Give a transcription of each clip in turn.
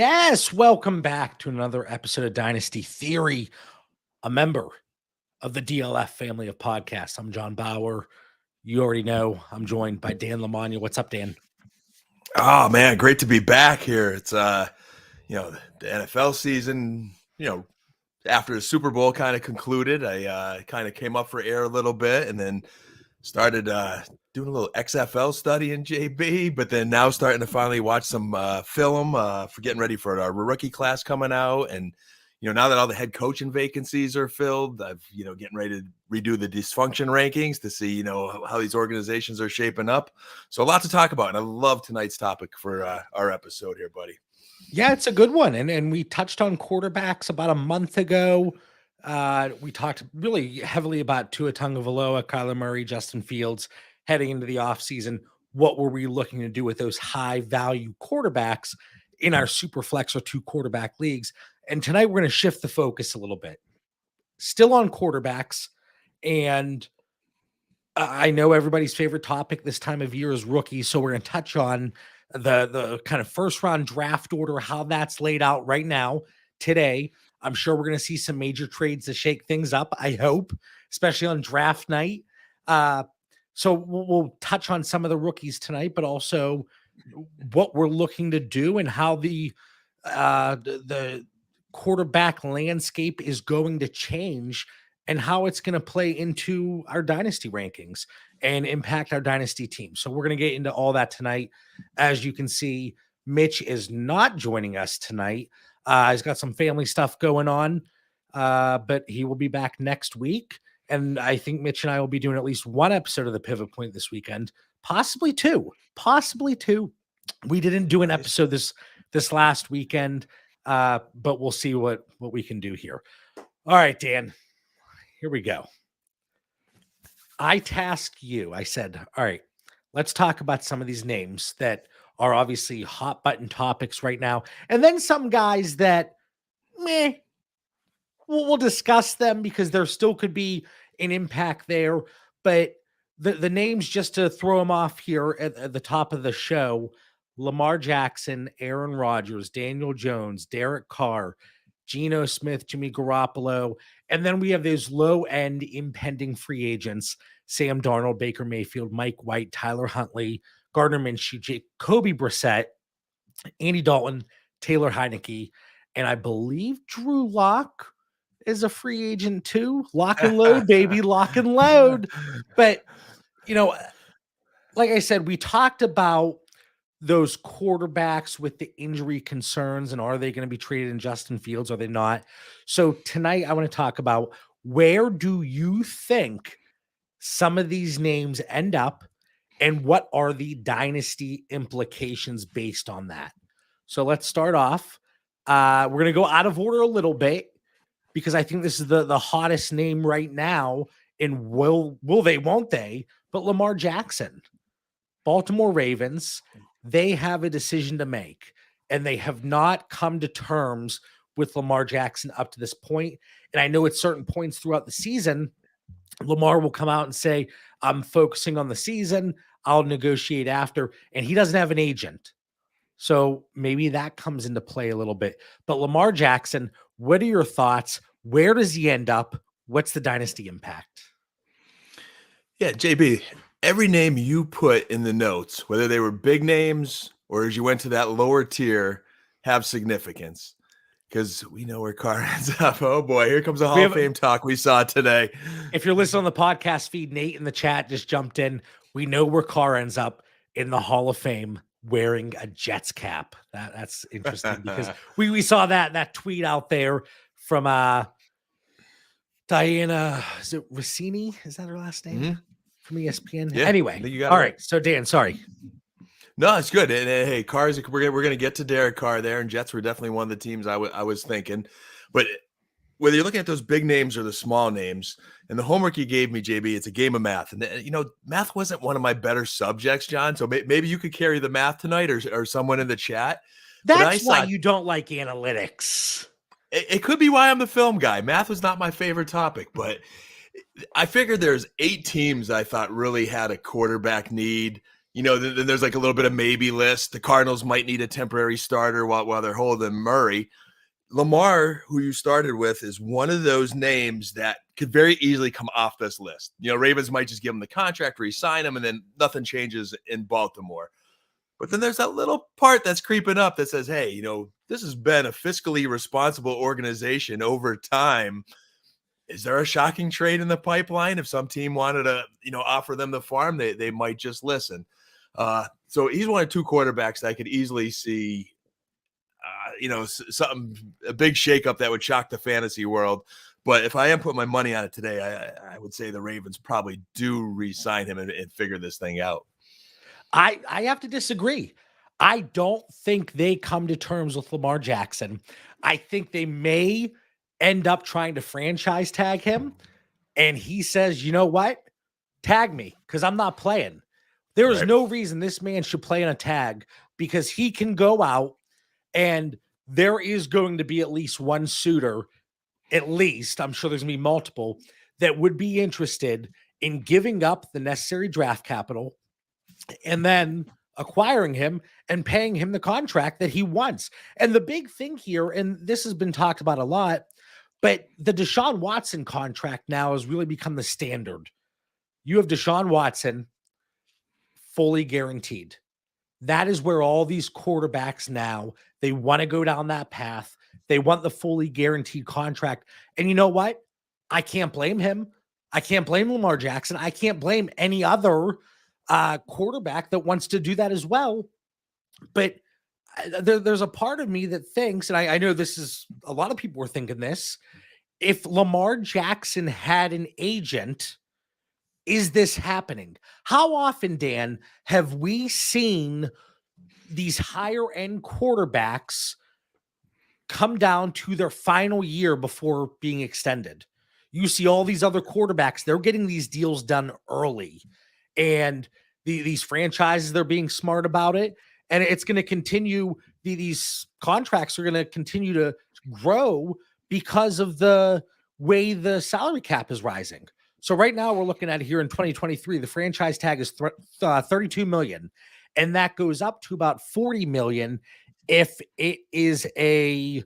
Yes, welcome back to another episode of Dynasty Theory, a member of the DLF Family of Podcasts. I'm John Bauer. You already know I'm joined by Dan Lamagna. What's up, Dan? Oh man, great to be back here. It's the NFL season, after the Super Bowl kind of concluded, I kind of came up for air a little bit and then started doing a little XFL study in JB, but then now starting to finally watch some film for getting ready for our rookie class coming out. And, now that all the head coaching vacancies are filled, I've, getting ready to redo the dysfunction rankings to see, how these organizations are shaping up. So a lot to talk about. And I love tonight's topic for our episode here, buddy. Yeah, it's a good one. And we touched on quarterbacks about a month ago. We talked really heavily about Tua Tagovailoa, Kyler Murray, Justin Fields heading into the offseason. What were we looking to do with those high value quarterbacks in our super flex or 2 quarterback leagues? And tonight we're going to shift the focus a little bit. Still on quarterbacks. And I know everybody's favorite topic this time of year is rookies. So we're going to touch on the kind of first round draft order, how that's laid out right now today. I'm sure we're going to see some major trades to shake things up, I hope, especially on draft night. So we'll touch on some of the rookies tonight, but also what we're looking to do and how the quarterback landscape is going to change and how it's going to play into our dynasty rankings and impact our dynasty team. So we're going to get into all that tonight. As you can see, Mitch is not joining us tonight. He's got some family stuff going on, but he will be back next week. And I think Mitch and I will be doing at least one episode of the Pivot Point this weekend, possibly two. We didn't do an episode this last weekend, but we'll see what we can do here. All right, Dan, here we go. I tasked you. I said, all right, let's talk about some of these names that are obviously hot button topics right now. And then some guys that, we'll discuss them because there still could be an impact there. But the names, just to throw them off here at the top of the show: Lamar Jackson, Aaron Rodgers, Daniel Jones, Derek Carr, Geno Smith, Jimmy Garoppolo. And then we have those low-end impending free agents: Sam Darnold, Baker Mayfield, Mike White, Tyler Huntley, Gardner Minshew, Jacoby Brissett, Andy Dalton, Taylor Heineke, and I believe Drew Lock is a free agent too. Lock and load, baby, lock and load. But, like I said, we talked about those quarterbacks with the injury concerns and are they going to be traded in Justin Fields? Are they not? So tonight I want to talk about, where do you think some of these names end up and what are the dynasty implications based on that? So let's start off. We're going to go out of order a little bit because I think this is the hottest name right now. And will they, won't they? But Lamar Jackson, Baltimore Ravens, they have a decision to make, and they have not come to terms with Lamar Jackson up to this point. And I know at certain points throughout the season, Lamar will come out and say, I'm focusing on the season, I'll negotiate after, and he doesn't have an agent. So maybe that comes into play a little bit. But Lamar Jackson, what are your thoughts? Where does he end up? What's the dynasty impact? Yeah, JB, every name you put in the notes, whether they were big names or as you went to that lower tier, have significance, because we know where Carr ends up. Oh boy, here comes the Hall of Fame talk we saw today. If you're listening on the podcast feed, Nate in the chat just jumped in. We know where Carr ends up in the Hall of Fame, wearing a Jets cap. That's interesting because we saw that tweet out there from Diana, is it Rossini? Is that her last name? Mm-hmm. From ESPN? Yeah, anyway, all right. So Dan, sorry. No, it's good. And hey, Carr's, we're going to get to Derek Carr there, and Jets were definitely one of the teams I was thinking. But whether you're looking at those big names or the small names, and the homework you gave me, JB, it's a game of math. And, math wasn't one of my better subjects, John. So maybe you could carry the math tonight, or someone in the chat. That's why you don't like analytics. It could be why I'm the film guy. Math was not my favorite topic, but I figured there's 8 teams I thought really had a quarterback need then there's like a little bit of maybe list. The Cardinals might need a temporary starter while they're holding Murray. Lamar, who you started with, is one of those names that could very easily come off this list. Ravens might just give him the contract, re-sign him, and then nothing changes in Baltimore. But then there's that little part that's creeping up that says, hey, this has been a fiscally responsible organization over time. Is there a shocking trade in the pipeline? If some team wanted to, offer them the farm, they might just listen. So he's one of two quarterbacks that I could easily see, a big shakeup that would shock the fantasy world. But if I am putting my money on it today, I would say the Ravens probably do re-sign him and figure this thing out. I have to disagree. I don't think they come to terms with Lamar Jackson. I think they may end up trying to franchise tag him. And he says, you know what? Tag me, because I'm not playing. There is no reason this man should play in a tag, because he can go out and there is going to be at least one suitor, at least, I'm sure there's going to be multiple, that would be interested in giving up the necessary draft capital and then acquiring him and paying him the contract that he wants. And the big thing here, and this has been talked about a lot, but the Deshaun Watson contract now has really become the standard. You have Deshaun Watson fully guaranteed. That is where all these quarterbacks now, they want to go down that path. They want the fully guaranteed contract. And you know what? I can't blame him. I can't blame Lamar Jackson. I can't blame any other quarterback that wants to do that as well. But there's a part of me that thinks, and I know this is, a lot of people were thinking this, if Lamar Jackson had an agent, is this happening? How often, Dan, have we seen these higher end quarterbacks come down to their final year before being extended? You see all these other quarterbacks, they're getting these deals done early, and these franchises, they're being smart about it. And it's going to continue. These contracts are going to continue to grow because of the way the salary cap is rising. So right now we're looking at here in 2023, the franchise tag is $32 million, and that goes up to about $40 million if it is a,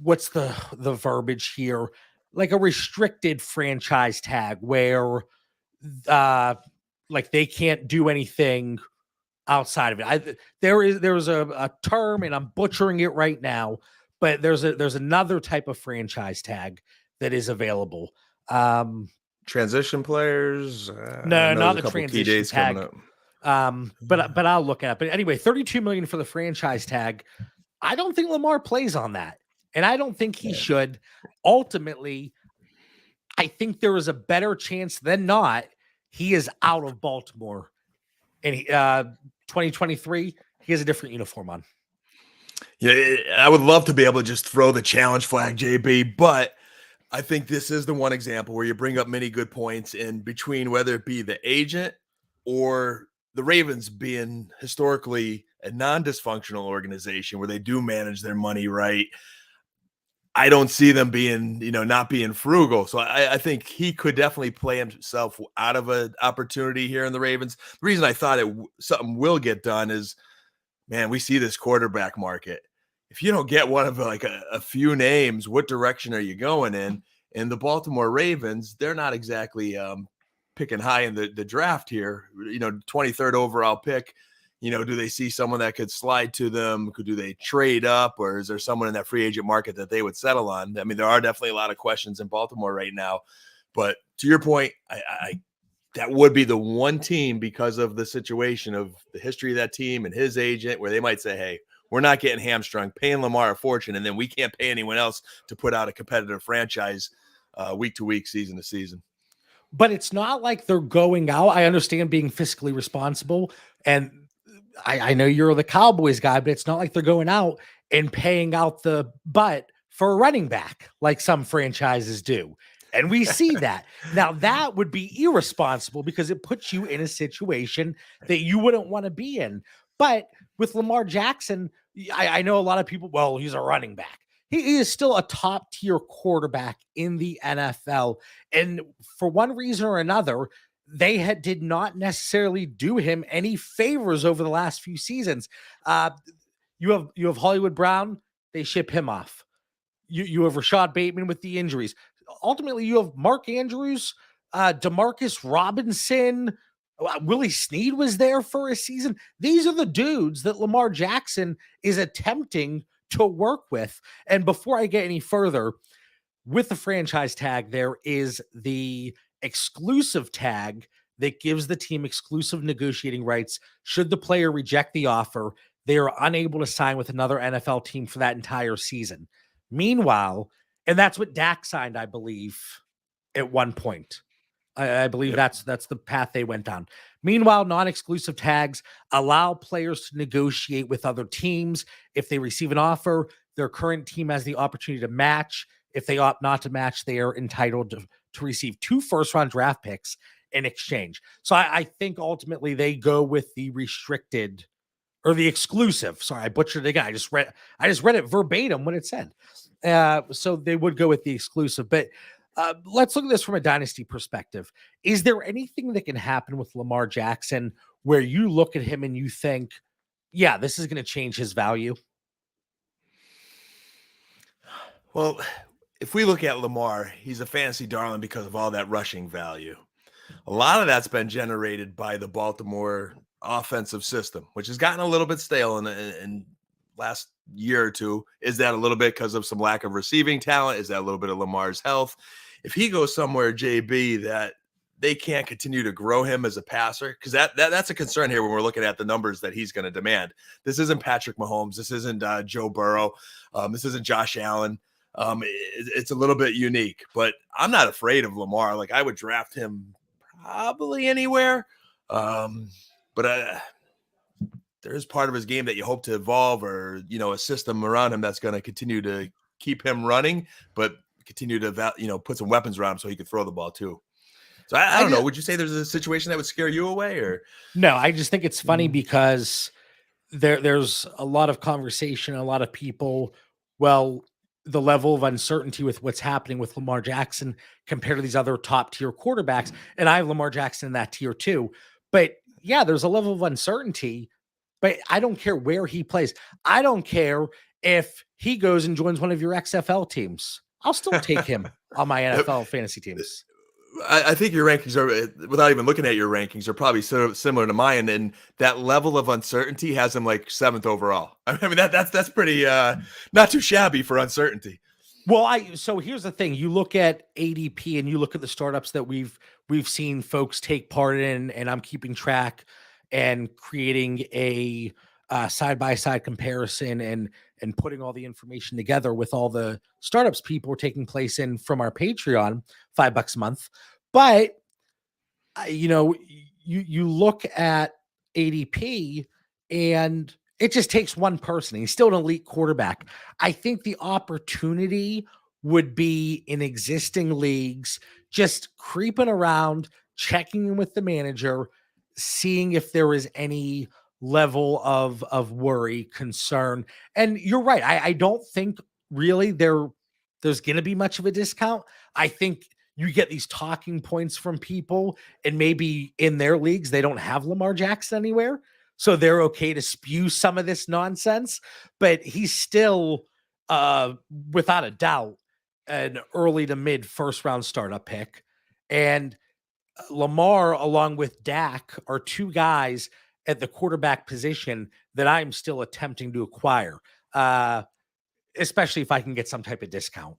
what's the verbiage here? Like a restricted franchise tag where like they can't do anything outside of it. There's a term, and I'm butchering it right now, but there's another type of franchise tag that is available. Transition players? No, not the transition tag. But I'll look at it. But anyway, $32 million for the franchise tag. I don't think Lamar plays on that, and I don't think he should. Ultimately, I think there is a better chance than not he is out of Baltimore. And 2023, he has a different uniform on. Yeah, I would love to be able to just throw the challenge flag, JB, but I think this is the one example where you bring up many good points in between, whether it be the agent or the Ravens being historically a non-dysfunctional organization where they do manage their money right. I don't see them being, not being frugal. So I think he could definitely play himself out of an opportunity here in the Ravens. The reason I thought something will get done is, man, we see this quarterback market. If you don't get one of like a few names, what direction are you going in? And the Baltimore Ravens, they're not exactly picking high in the draft here. 23rd overall pick. Do they see someone that could slide to them? Do they trade up, or is there someone in that free agent market that they would settle on? I mean, there are definitely a lot of questions in Baltimore right now. But to your point, I that would be the one team, because of the situation of the history of that team and his agent, where they might say, hey, we're not getting hamstrung, paying Lamar a fortune, and then we can't pay anyone else to put out a competitive franchise week to week, season to season. But it's not like they're going out. I understand being fiscally responsible, and I know you're the Cowboys guy, but it's not like they're going out and paying out the butt for a running back like some franchises do. And we see that. Now, that would be irresponsible because it puts you in a situation that you wouldn't want to be in. But with Lamar Jackson, I know a lot of people, well, he's a running back. He is still a top tier quarterback in the NFL. And for one reason or another, they did not necessarily do him any favors over the last few seasons. You have Hollywood Brown, they ship him off. You have Rashad Bateman with the injuries. Ultimately, you have Mark Andrews, Demarcus Robinson, Willie Snead was there for a season. These are the dudes that Lamar Jackson is attempting to work with. And before I get any further, with the franchise tag, there is the exclusive tag that gives the team exclusive negotiating rights. Should the player reject the offer, they are unable to sign with another NFL team for that entire season. Meanwhile, and that's what Dak signed, I believe, at one point. I believe that's the path they went down. Meanwhile, non-exclusive tags allow players to negotiate with other teams. If they receive an offer, their current team has the opportunity to match. If they opt not to match, they are entitled to receive 2 first-round draft picks in exchange. So I think ultimately they go with the restricted or the exclusive. Sorry, I butchered it again. I just read it verbatim when it said. So they would go with the exclusive. But let's look at this from a dynasty perspective. Is there anything that can happen with Lamar Jackson where you look at him and you think, yeah, this is going to change his value? Well, if we look at Lamar, he's a fantasy darling because of all that rushing value. A lot of that's been generated by the Baltimore offensive system, which has gotten a little bit stale in last year or two. Is that a little bit because of some lack of receiving talent? Is that a little bit of Lamar's health? If he goes somewhere, JB, that they can't continue to grow him as a passer, because that's a concern here when we're looking at the numbers that he's going to demand. This isn't Patrick Mahomes. This isn't Joe Burrow. This isn't Josh Allen. It's a little bit unique, but I'm not afraid of Lamar. Like, I would draft him probably anywhere. But there is part of his game that you hope to evolve, or, a system around him that's going to continue to keep him running, but continue to, put some weapons around him so he could throw the ball too. So I don't know. Would you say there's a situation that would scare you away, or? No, I just think it's funny because there's a lot of conversation, a lot of people, the level of uncertainty with what's happening with Lamar Jackson compared to these other top tier quarterbacks. And I have Lamar Jackson in that tier too. But yeah, there's a level of uncertainty, but I don't care where he plays. I don't care if he goes and joins one of your XFL teams. I'll still take him on my NFL fantasy teams. I think your rankings are, without even looking at your rankings, are probably sort of similar to mine. And that level of uncertainty has him like 7th overall. I mean, that's pretty not too shabby for uncertainty. Well, so here's the thing. You look at ADP and you look at the startups that we've seen folks take part in, and I'm keeping track and creating a side-by-side comparison and putting all the information together with all the startups people are taking place in from our Patreon, $5 a month. But, you look at ADP and it just takes one person. He's still an elite quarterback. I think the opportunity would be in existing leagues, just creeping around, checking in with the manager, seeing if there is any level of worry, concern. And you're right. I don't think really there's going to be much of a discount. I think you get these talking points from people, and maybe in their leagues, they don't have Lamar Jackson anywhere. So they're okay to spew some of this nonsense, but he's still, without a doubt, an early to mid first round startup pick. And Lamar, along with Dak, are 2 guys at the quarterback position that I'm still attempting to acquire, especially if I can get some type of discount.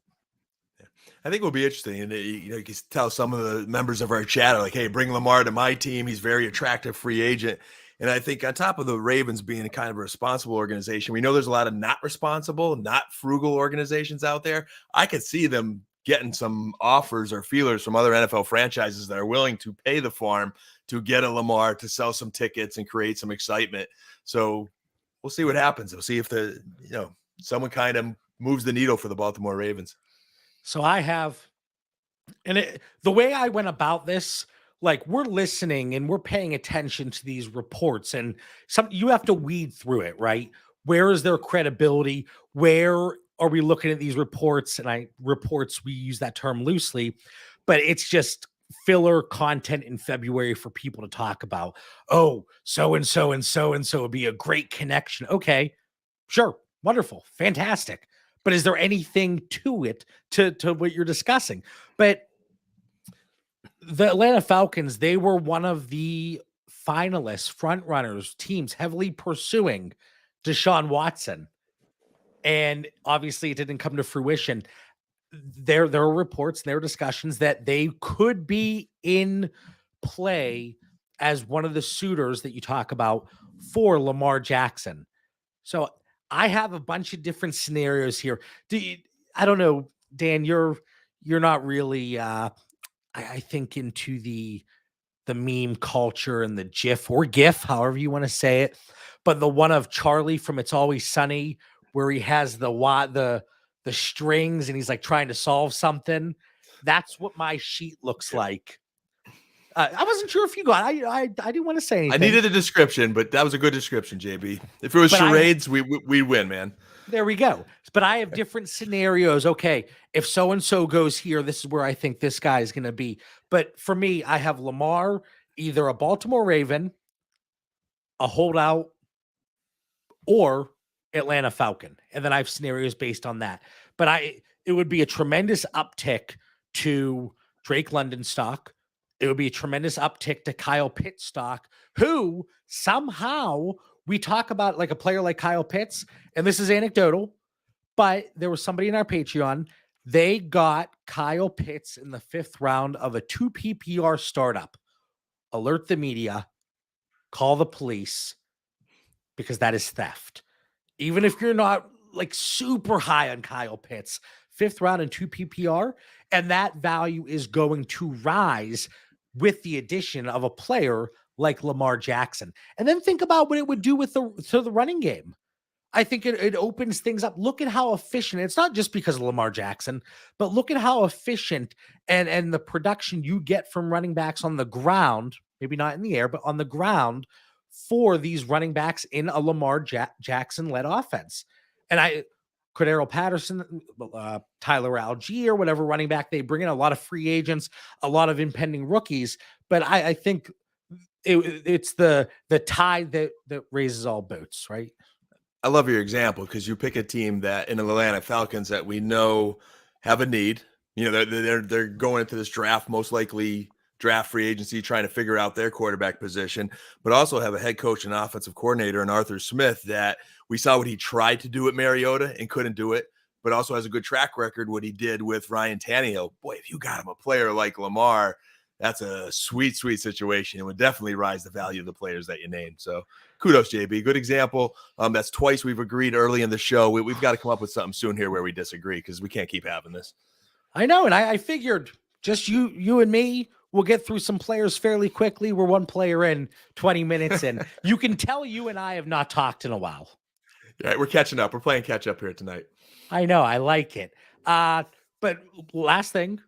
I think it will be interesting. And, you can tell some of the members of our chat are like, hey, bring Lamar to my team. He's very attractive free agent. And I think on top of the Ravens being a kind of a responsible organization, we know there's a lot of not responsible, not frugal organizations out there. I could see them getting some offers or feelers from other NFL franchises that are willing to pay the farm to get a Lamar, to sell some tickets and create some excitement. So we'll see what happens. We'll see if someone kind of moves the needle for the Baltimore Ravens. So I have, and the way I went about this, like, we're listening and we're paying attention to these reports, and you have to weed through it, right? Where is their credibility? Where are we looking at these reports? And we use that term loosely, but it's just filler content in February for people to talk about. Oh, so and so and so and so would be a great connection. Okay, sure, wonderful, fantastic. But is there anything to it to what you're discussing? But the Atlanta Falcons, they were one of the finalists, front runners, teams heavily pursuing Deshaun Watson. And obviously it didn't come to fruition. There are reports, there are discussions that they could be in play as one of the suitors that you talk about for Lamar Jackson. So I have a bunch of different scenarios here. I don't know, Dan, you're not really I think into the meme culture and the GIF or GIF, however you want to say it. But the one of Charlie from It's Always Sunny, where he has the strings and he's like trying to solve something. That's what my sheet looks like. I wasn't sure if you got. I didn't want to say anything. I needed a description, but that was a good description, JB. If it was charades, we win, man. There we go. But I have different scenarios. Okay, if so and so goes here, this is where I think this guy is going to be. But for me, I have Lamar, either a Baltimore Raven, a holdout, or Atlanta Falcon. And then I have scenarios based on that. But it would be a tremendous uptick to Drake London stock. It would be a tremendous uptick to Kyle Pitts stock, who somehow we talk about like a player like Kyle Pitts, and this is anecdotal, but there was somebody in our Patreon. They got Kyle Pitts in the 5th round of a 2 PPR startup. Alert the media, call the police, because that is theft. Even if you're not like super high on Kyle Pitts, 5th round and 2 PPR, and that value is going to rise with the addition of a player like Lamar Jackson. And then think about what it would do with the running game. I think it opens things up. Look at how efficient. It's not just because of Lamar Jackson, but look at how efficient and the production you get from running backs on the ground, maybe not in the air, but on the ground for these running backs in a Lamar Jackson-led offense. And Cordero Patterson, Tyler Algier, whatever running back they bring in, a lot of free agents, a lot of impending rookies. But I think it's the tide that raises all boats, right? I love your example because you pick a team that in the Atlanta Falcons that we know have a need. You know, they're going into this draft, most likely draft free agency, trying to figure out their quarterback position, but also have a head coach and offensive coordinator in Arthur Smith that we saw what he tried to do at Mariota and couldn't do it, but also has a good track record what he did with Ryan Tannehill. Boy, if you got him a player like Lamar, that's a sweet, sweet situation. It would definitely rise the value of the players that you named. So kudos, JB. Good example. That's twice we've agreed early in the show. We've got to come up with something soon here where we disagree because we can't keep having this. I know. And I figured just you and me, we'll get through some players fairly quickly. We're one player in, 20 minutes in. You can tell you and I have not talked in a while. All right, we're catching up. We're playing catch up here tonight. I know. I like it. But last thing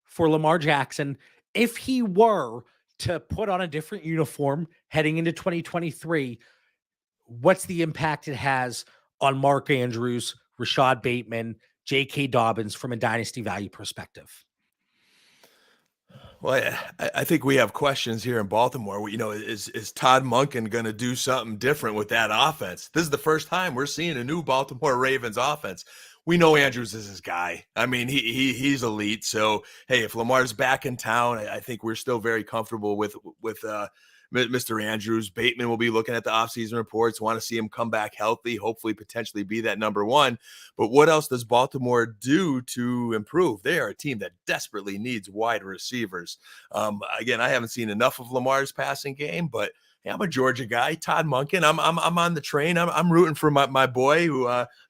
for Lamar Jackson, if he were to put on a different uniform heading into 2023, what's the impact it has on Mark Andrews, Rashad Bateman, J.K. Dobbins from a dynasty value perspective? Well, I think we have questions here in Baltimore. You know, is Todd Monken going to do something different with that offense? This is the first time we're seeing a new Baltimore Ravens offense. We know Andrews is his guy. I mean, he's elite. So, hey, if Lamar's back in town, I think we're still very comfortable with Mr. Andrews. Bateman will be looking at the offseason reports, want to see him come back healthy, hopefully potentially be that number one. But what else does Baltimore do to improve? They are a team that desperately needs wide receivers. Again, I haven't seen enough of Lamar's passing game, but hey, I'm a Georgia guy, Todd Monken. I'm on the train. I'm rooting for my boy who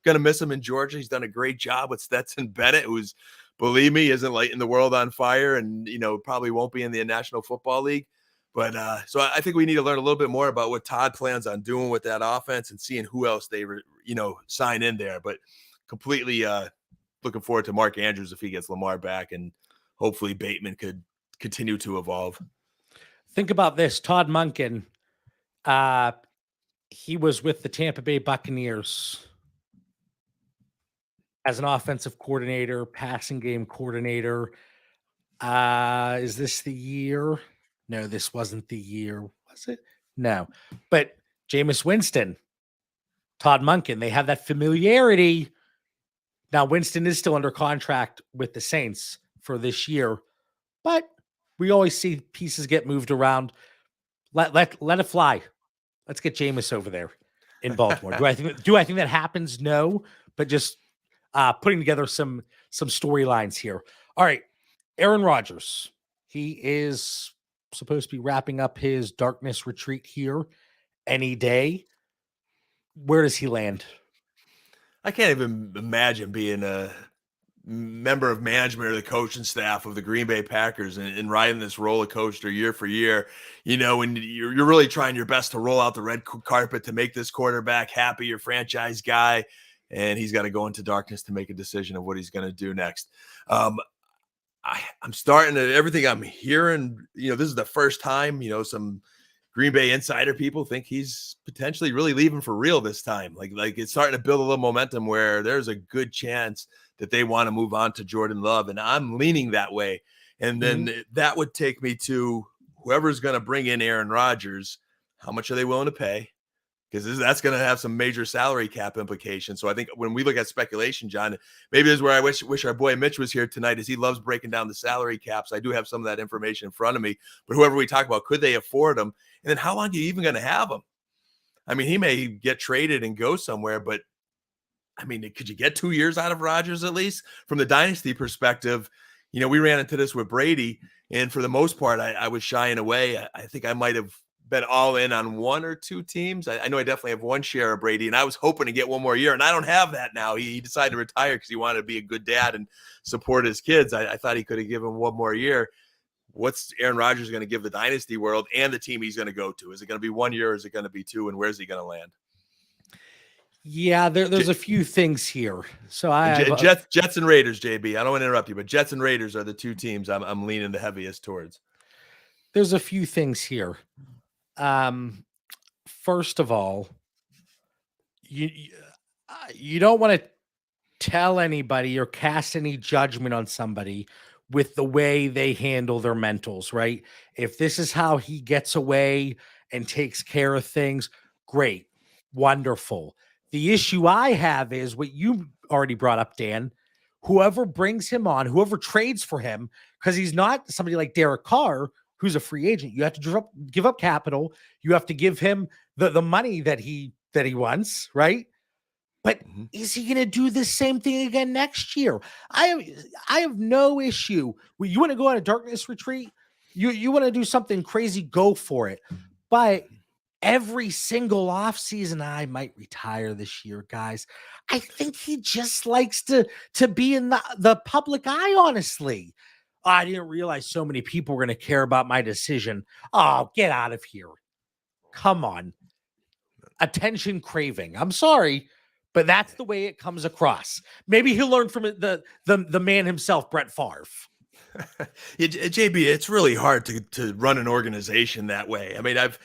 gonna miss him in Georgia. He's done a great job with Stetson Bennett, who's, believe me, isn't lighting the world on fire, and probably won't be in the National Football League. But so I think we need to learn a little bit more about what Todd plans on doing with that offense and seeing who else they sign in there. But completely looking forward to Mark Andrews if he gets Lamar back, and hopefully Bateman could continue to evolve. Think about this, Todd Monken. He was with the Tampa Bay Buccaneers as an offensive coordinator, passing game coordinator. Is this the year? No, this wasn't the year. Was it? No. But Jameis Winston, Todd Monken, they have that familiarity. Now, Winston is still under contract with the Saints for this year, but we always see pieces get moved around. Let it fly. Let's get Jameis over there in Baltimore. Do I think that happens? No, but just putting together some storylines here. All right, Aaron Rodgers. He is supposed to be wrapping up his darkness retreat here any day. Where does he land? I can't even imagine being a member of management or the coaching staff of the Green Bay Packers and riding this roller coaster year for year, when you're really trying your best to roll out the red carpet to make this quarterback happy, your franchise guy, and he's got to go into darkness to make a decision of what he's going to do next. I'm starting to, everything I'm hearing, this is the first time, some Green Bay insider people think he's potentially really leaving for real this time. Like it's starting to build a little momentum where there's a good chance that they want to move on to Jordan Love. And I'm leaning that way. And then that would take me to whoever's going to bring in Aaron Rodgers. How much are they willing to pay? Because that's going to have some major salary cap implications. So I think when we look at speculation, John, maybe this is where I wish our boy Mitch was here tonight, as he loves breaking down the salary caps. I do have some of that information in front of me. But whoever we talk about, could they afford him? And then how long are you even going to have him? I mean, he may get traded and go somewhere, but I mean, could you get 2 years out of Rodgers at least? From the dynasty perspective, we ran into this with Brady, and for the most part, I was shying away. I think I might have been all in on one or two teams. I know I definitely have one share of Brady, and I was hoping to get one more year, and I don't have that now. He decided to retire because he wanted to be a good dad and support his kids. I thought he could have given one more year. What's Aaron Rodgers going to give the dynasty world and the team he's going to go to? Is it going to be 1 year, or is it going to be two, and where's he going to land? Yeah, there's a few things here. So Jets and Raiders, JB. I don't want to interrupt you, but Jets and Raiders are the two teams I'm leaning the heaviest towards. There's a few things here. First of all, you don't want to tell anybody or cast any judgment on somebody with the way they handle their mentals, right? If this is how he gets away and takes care of things, great, wonderful. The issue I have is what you already brought up, Dan. Whoever brings him on, whoever trades for him, because he's not somebody like Derek Carr, who's a free agent. You have to give up capital. You have to give him the money that he wants, right? But is he going to do the same thing again next year? I have no issue. You want to go on a darkness retreat? You want to do something crazy? Go for it. But every single offseason, I might retire this year, guys. I think he just likes to be in the public eye, honestly. I didn't realize so many people were going to care about my decision. Oh, get out of here. Come on. Attention craving. I'm sorry, but that's the way it comes across. Maybe he'll learn from the man himself, Brett Favre. JB, it's really hard to run an organization that way. I mean, I've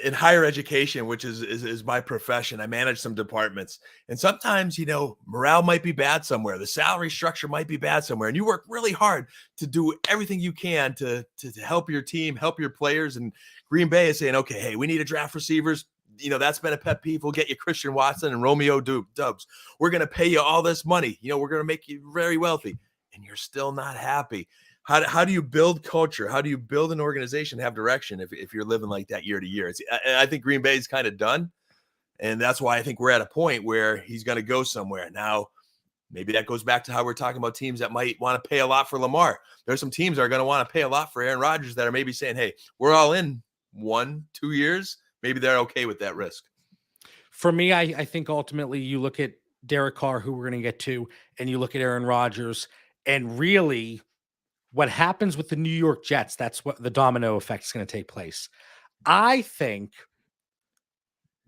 in higher education, which is my profession, I manage some departments, and sometimes, morale might be bad somewhere. The salary structure might be bad somewhere, and you work really hard to do everything you can to help your team, help your players. And Green Bay is saying, okay, hey, we need to draft receivers. That's been a pet peeve. We'll get you Christian Watson and Romeo Dubs. We're going to pay you all this money. We're going to make you very wealthy, and you're still not happy. How do you build culture? How do you build an organization, have direction if you're living like that year to year? I think Green Bay is kind of done. And that's why I think we're at a point where he's going to go somewhere. Now, maybe that goes back to how we're talking about teams that might want to pay a lot for Lamar. There's some teams that are going to want to pay a lot for Aaron Rodgers that are maybe saying, hey, we're all in 1-2 years. Maybe they're okay with that risk. For me, I think ultimately you look at Derek Carr, who we're going to get to, and you look at Aaron Rodgers, and really what happens with the New York Jets, that's what the domino effect is going to take place. I think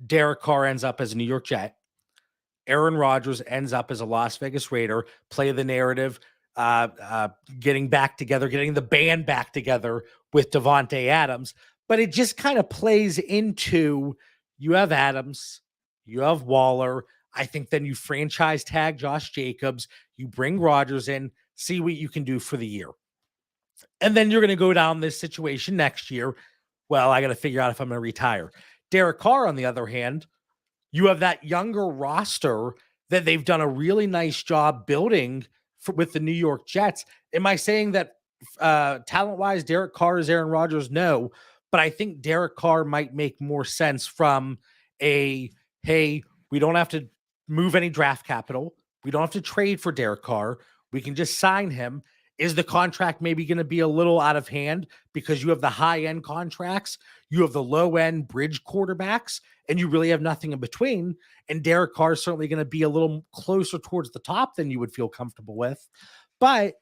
Derek Carr ends up as a New York Jet. Aaron Rodgers ends up as a Las Vegas Raider, play the narrative, getting back together, getting the band back together with Davante Adams. But it just kind of plays into, you have Adams, you have Waller. I think then you franchise tag Josh Jacobs, you bring Rodgers in, see what you can do for the year. And then you're going to go down this situation next year. Well, I got to figure out if I'm going to retire. Derek Carr, on the other hand, you have that younger roster that they've done a really nice job building with the New York Jets. Am I saying that talent-wise, Derek Carr is Aaron Rodgers? No, but I think Derek Carr might make more sense from hey, we don't have to move any draft capital. We don't have to trade for Derek Carr. We can just sign him. Is the contract maybe going to be a little out of hand because you have the high-end contracts, you have the low-end bridge quarterbacks, and you really have nothing in between? And Derek Carr is certainly going to be a little closer towards the top than you would feel comfortable with. But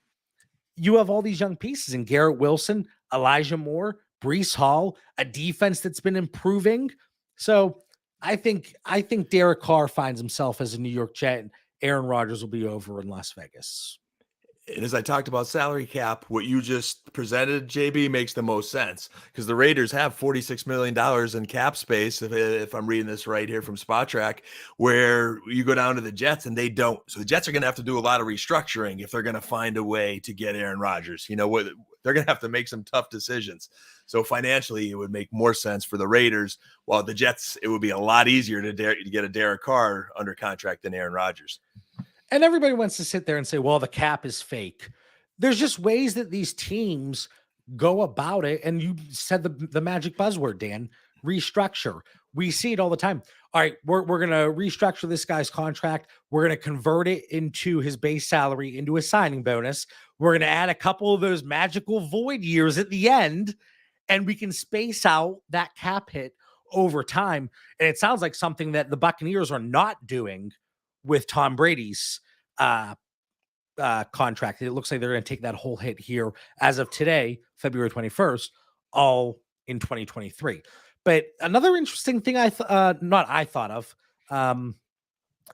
you have all these young pieces in Garrett Wilson, Elijah Moore, Breece Hall, a defense that's been improving. So I think Derek Carr finds himself as a New York Jet, and Aaron Rodgers will be over in Las Vegas. And as I talked about salary cap, what you just presented, JB, makes the most sense because the Raiders have $46 million in cap space, if I'm reading this right here from Spot Track, where you go down to the Jets and they don't. So the Jets are going to have to do a lot of restructuring if they're going to find a way to get Aaron Rodgers. You know what? They're going to have to make some tough decisions. So financially, it would make more sense for the Raiders, while the Jets, it would be a lot easier to get a Derek Carr under contract than Aaron Rodgers. And everybody wants to sit there and say, well, the cap is fake. There's just ways that these teams go about it. And you said the magic buzzword, Dan, restructure. We see it all the time. All right, we're going to restructure this guy's contract. We're going to convert it into his base salary, into a signing bonus. We're going to add a couple of those magical void years at the end, and we can space out that cap hit over time. And it sounds like something that the Buccaneers are not doing with Tom Brady's contract. It looks like they're going to take that whole hit here as of today, February 21st, all in 2023. But another interesting thing I thought of,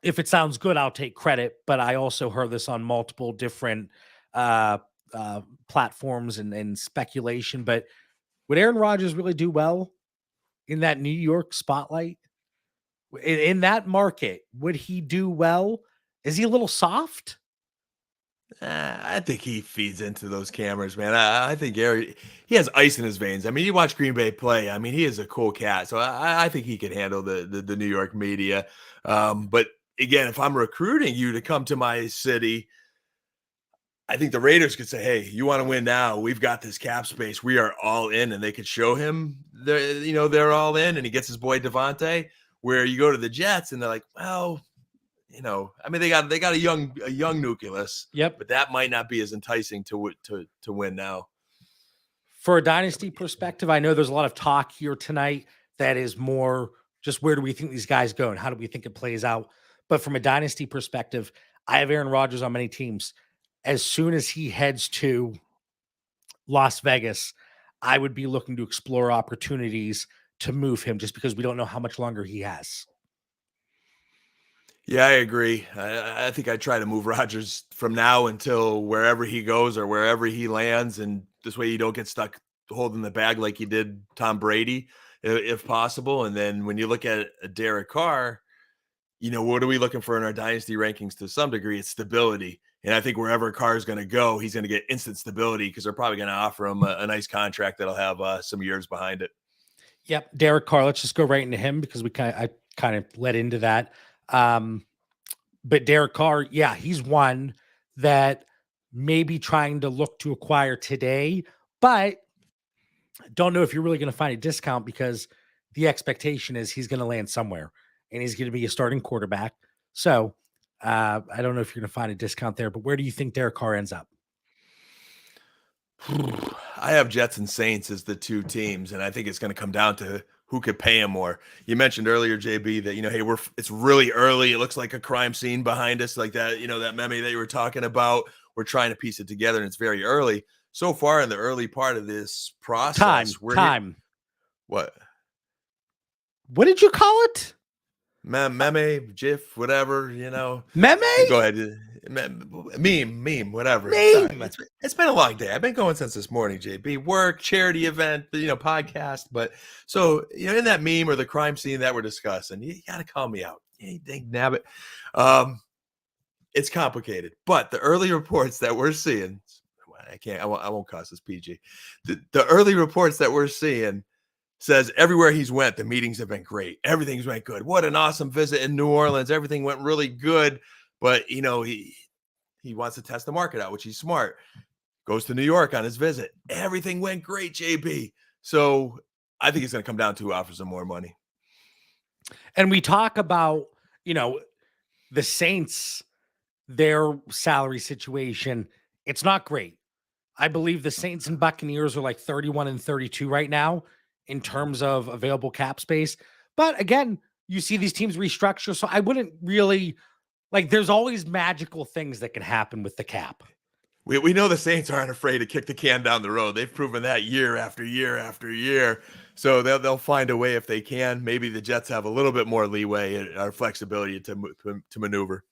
if it sounds good, I'll take credit, but I also heard this on multiple different platforms and speculation. But would Aaron Rodgers really do well in that New York spotlight? In that market, would he do well? Is he a little soft? I think he feeds into those cameras, man. I think Gary, he has ice in his veins. I mean, you watch Green Bay play. I mean, he is a cool cat. So I think he could handle the New York media. But again, if I'm recruiting you to come to my city, I think the Raiders could say, hey, you want to win now? We've got this cap space. We are all in. And they could show him they're all in, and he gets his boy Devontae. Where you go to the Jets and they're like, well, I mean, they got a young nucleus. Yep. But that might not be as enticing to win now. For a dynasty perspective, I know there's a lot of talk here tonight that is more just where do we think these guys go and how do we think it plays out? But from a dynasty perspective, I have Aaron Rodgers on many teams. As soon as he heads to Las Vegas, I would be looking to explore opportunities to move him just because we don't know how much longer he has. Yeah, I agree. I think I try to move Rodgers from now until wherever he goes or wherever he lands. And this way you don't get stuck holding the bag like you did Tom Brady, if possible. And then when you look at Derek Carr, what are we looking for in our dynasty rankings to some degree? It's stability. And I think wherever Carr is going to go, he's going to get instant stability because they're probably going to offer him a nice contract that'll have some years behind it. Yep. Derek Carr, let's just go right into him because I kind of led into that. But Derek Carr, yeah, he's one that may be trying to look to acquire today, but don't know if you're really going to find a discount because the expectation is he's going to land somewhere and he's going to be a starting quarterback. So I don't know if you're going to find a discount there, but where do you think Derek Carr ends up? I have Jets and Saints as the two teams, and I think it's going to come down to who could pay him more. You mentioned earlier, JB, that, hey, it's really early. It looks like a crime scene behind us, like that, that meme that you were talking about. We're trying to piece it together, and it's very early. So far in the early part of this process, time. What did you call it? Meme, GIF, whatever, Meme? Go ahead. Meme, whatever. Meme. Sorry. It's been a long day. I've been going since this morning, JB. Work, charity event, podcast. But so, in that meme or the crime scene that we're discussing, you got to call me out. You dang nabbit. It's complicated. But the early reports that we're seeing, I can't. I won't cuss this PG. The early reports that we're seeing says everywhere he's went, the meetings have been great. Everything's went good. What an awesome visit in New Orleans. Everything went really good. But he wants to test the market out, which he's smart. Goes to New York on his visit. Everything went great, JB. So I think it's going to come down to who offers him more money. And we talk about, the Saints, their salary situation. It's not great. I believe the Saints and Buccaneers are like 31 and 32 right now in terms of available cap space. But again, you see these teams restructure. So I wouldn't really there's always magical things that can happen with the cap. We know the Saints aren't afraid to kick the can down the road. They've proven that year after year after year. So they'll find a way if they can. Maybe the Jets have a little bit more leeway or flexibility to maneuver.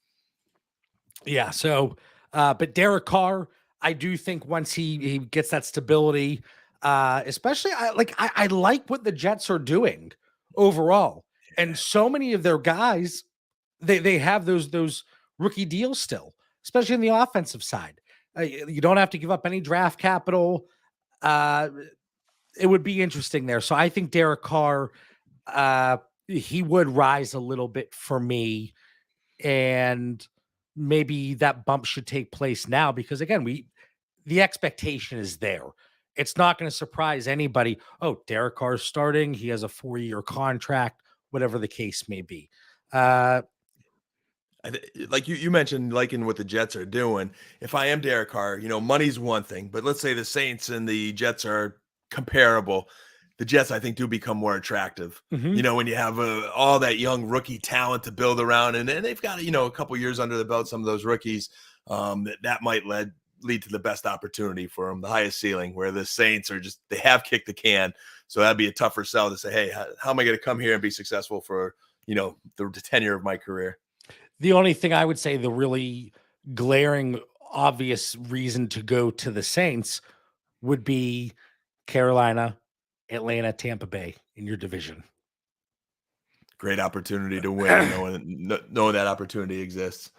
Yeah. So, but Derek Carr, I do think once he gets that stability, especially I like what the Jets are doing overall, and so many of their guys, they have those rookie deals still, especially in the offensive side. You don't have to give up any draft capital. It would be interesting there. So I think Derek Carr, he would rise a little bit for me, and maybe that bump should take place now because again, the expectation is there. It's not going to surprise anybody. Oh, Derek Carr's starting. He has a 4-year contract, whatever the case may be. Like you mentioned, liking what the Jets are doing. If I am Derek Carr, money's one thing, but let's say the Saints and the Jets are comparable. The Jets, I think, do become more attractive. Mm-hmm. When you have all that young rookie talent to build around, and they've got a couple years under the belt. Some of those rookies that might lead to the best opportunity for them, the highest ceiling. Where the Saints are they have kicked the can, so that'd be a tougher sell to say, hey, how am I going to come here and be successful for the tenure of my career? The only thing I would say, the really glaring, obvious reason to go to the Saints would be Carolina, Atlanta, Tampa Bay in your division. Great opportunity to win, knowing that opportunity exists.